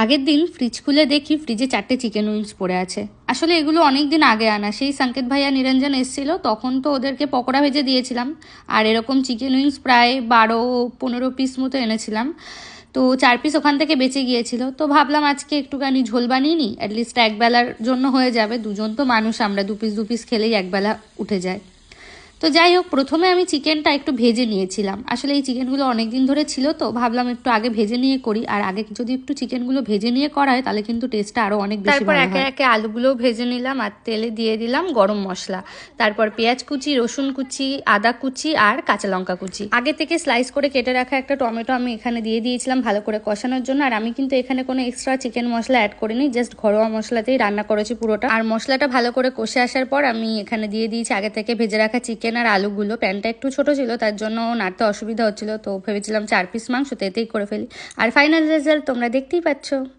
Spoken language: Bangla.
আগের দিন ফ্রিজ খুলে দেখি ফ্রিজে 4টে চিকেন উইংস পড়ে আছে। আসলে এগুলো অনেক দিন আগে আনা, সেই সংকেত ভাইয়া নিরঞ্জন এসেছিল তখন তো ওদেরকে পকোড়া ভেজে দিয়েছিলাম। আর এরকম চিকেন উইংস প্রায় 12-15 পিস মতো এনেছিলাম। তো 4 পিস ওখান থেকে বেঁচে গিয়েছিল, তো ভাবলাম আজকে একটুখানি ঝোল বানিয়ে নিই, অ্যাটলিস্ট একবেলার জন্য হয়ে যাবে। দুজন তো মানুষ আমরা, 2 পিস খেলেই একবেলা উঠে যায়। তো যাই হোক, প্রথমে আমি চিকেনটা একটু ভেজে নিয়েছিলাম। আসলে এই চিকেনগুলো অনেক দিন ধরে ছিল, তো ভাবলাম একটু আগে ভেজে নিয়ে করি। আর আগে যদি একটু চিকেনগুলো ভেজে নিয়ে করা হয় তাহলে কিন্তু টেস্টটা আরও অনেক বেশি ভালো হয়। তারপর একে একে আলুগুলোও ভেজে নিলাম আর তেলে দিয়ে দিলাম গরম মশলা। তারপর পেঁয়াজ কুচি, রসুন কুচি, আদা কুচি আর কাঁচা লঙ্কা কুচি। আগে থেকে স্লাইস করে কেটে রাখা একটা টমেটো আমি এখানে দিয়ে দিয়েছিলাম ভালো করে কষানোর জন্য। আর আমি কিন্তু এখানে কোনো এক্সট্রা চিকেন মশলা অ্যাড করিনি, জাস্ট ঘরোয়া মশলাতেই রান্না করেছি পুরোটা। আর মশলাটা ভালো করে কষে আসার পর আমি এখানে দিয়ে দিয়েছি আগে থেকে ভেজে রাখা চিকেন আর আলুগুলো। প্যানটা একটু ছোট ছিল, তার জন্য নাড়তে অসুবিধা হচ্ছিল, তো ভেবেছিলাম 4 পিস মাংস তো এতেই করে ফেলি। আর ফাইনাল রেজাল্ট তোমরা দেখতেই পাচ্ছ।